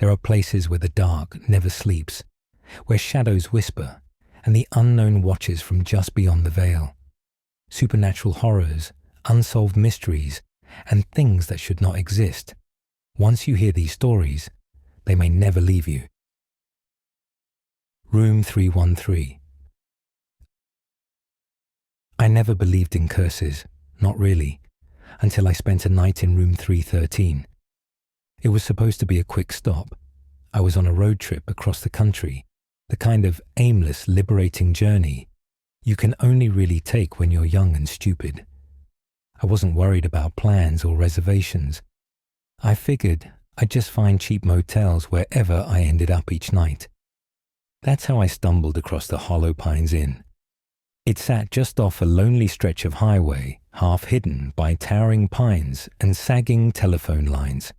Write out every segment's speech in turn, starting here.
There are places where the dark never sleeps, where shadows whisper, and the unknown watches from just beyond the veil. Supernatural horrors, unsolved mysteries, and things that should not exist. Once you hear these stories, they may never leave you. Room 313. I never believed in curses, not really, until I spent a night in room 313. It was supposed to be a quick stop. I was on a road trip across the country, the kind of aimless, liberating journey you can only really take when you're young and stupid. I wasn't worried about plans or reservations. I figured I'd just find cheap motels wherever I ended up each night. That's how I stumbled across the Hollow Pines Inn. It sat just off a lonely stretch of highway, half hidden by towering pines and sagging telephone lines.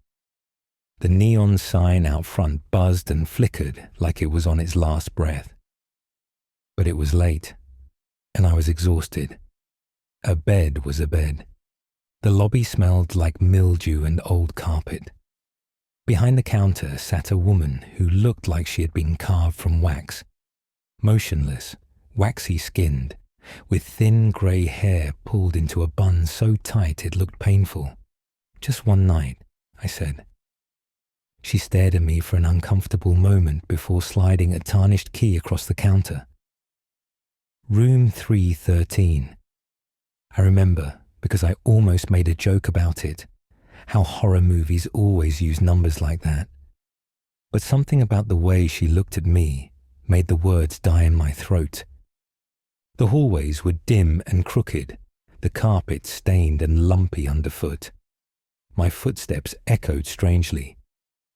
The neon sign out front buzzed and flickered like it was on its last breath. But it was late, and I was exhausted. A bed was a bed. The lobby smelled like mildew and old carpet. Behind the counter sat a woman who looked like she had been carved from wax. Motionless, waxy-skinned, with thin grey hair pulled into a bun so tight it looked painful. "Just one night," I said. She stared at me for an uncomfortable moment before sliding a tarnished key across the counter. Room 313. I remember because I almost made a joke about it, how horror movies always use numbers like that. But something about the way she looked at me made the words die in my throat. The hallways were dim and crooked, the carpet stained and lumpy underfoot. My footsteps echoed strangely,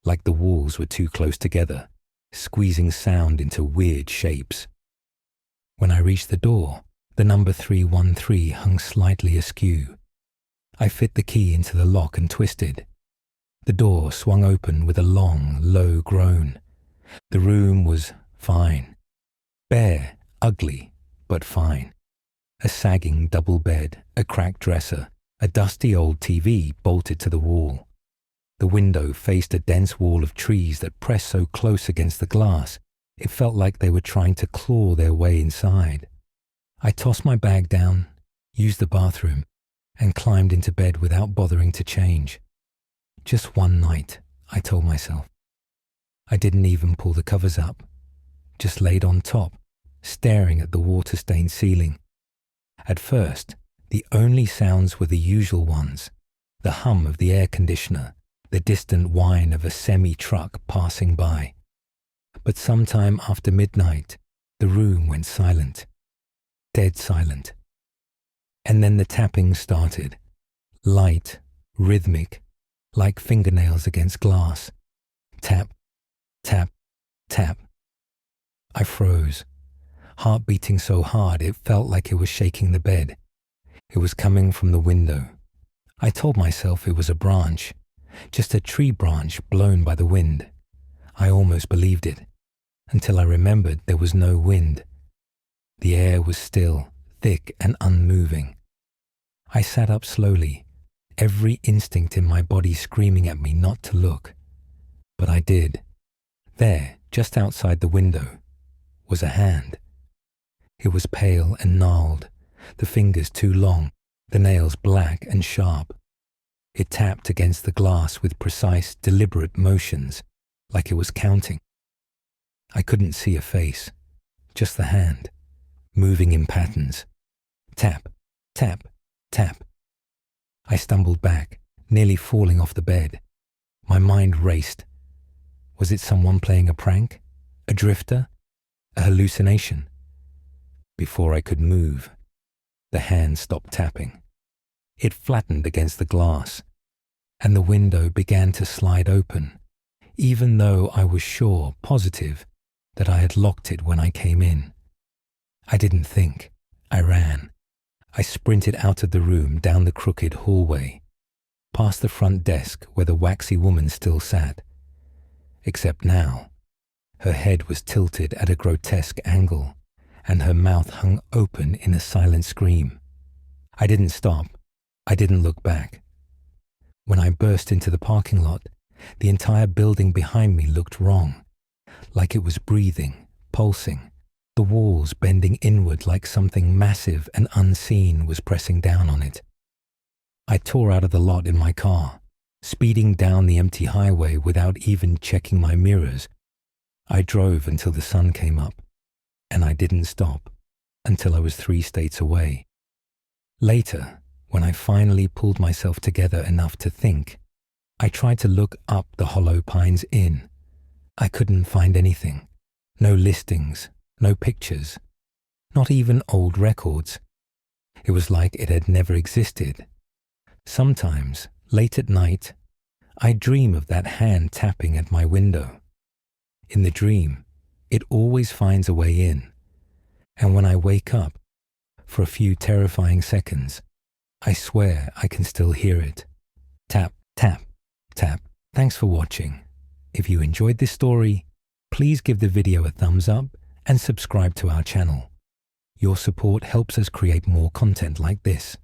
like the walls were too close together, squeezing sound into weird shapes. When I reached the door, the number 313 hung slightly askew. I fit the key into the lock and twisted. The door swung open with a long, low groan. The room was fine. Bare, ugly, but fine. A sagging double bed, a cracked dresser, a dusty old TV bolted to the wall. The window faced a dense wall of trees that pressed so close against the glass, it felt like they were trying to claw their way inside. I tossed my bag down, used the bathroom, and climbed into bed without bothering to change. Just one night, I told myself. I didn't even pull the covers up, just laid on top, staring at the water-stained ceiling. At first, the only sounds were the usual ones, the hum of the air conditioner, the distant whine of a semi-truck passing by. But sometime after midnight, the room went silent, dead silent. And then the tapping started, light, rhythmic, like fingernails against glass. Tap, tap, tap. I froze, heart beating so hard it felt like it was shaking the bed. It was coming from the window. I told myself it was a branch, just a tree branch blown by the wind. I almost believed it, until I remembered there was no wind. The air was still, thick and unmoving. I sat up slowly, every instinct in my body screaming at me not to look. But I did. There, just outside the window, was a hand. It was pale and gnarled, the fingers too long, the nails black and sharp. It tapped against the glass with precise, deliberate motions, like it was counting. I couldn't see a face, just the hand, moving in patterns. Tap, tap, tap. I stumbled back, nearly falling off the bed. My mind raced. Was it someone playing a prank? A drifter? A hallucination? Before I could move, the hand stopped tapping. It flattened against the glass, and the window began to slide open, even though I was sure, positive, that I had locked it when I came in. I didn't think. I ran. I sprinted out of the room down the crooked hallway, past the front desk where the waxy woman still sat. Except now, her head was tilted at a grotesque angle, and her mouth hung open in a silent scream. I didn't stop. I didn't look back. When I burst into the parking lot, The entire building behind me looked wrong, like it was breathing, pulsing, the walls bending inward like something massive and unseen was pressing down on it. I tore out of the lot in my car, speeding down the empty highway without even checking my mirrors. I drove until the sun came up, and I didn't stop until I was 3 states away. Later, when I finally pulled myself together enough to think, I tried to look up the Hollow Pines Inn. I couldn't find anything. No listings, no pictures, not even old records. It was like it had never existed. Sometimes, late at night, I dream of that hand tapping at my window. In the dream, it always finds a way in. And when I wake up, for a few terrifying seconds, I swear I can still hear it. Tap, tap, tap. Thanks for watching. If you enjoyed this story, please give the video a thumbs up and subscribe to our channel. Your support helps us create more content like this.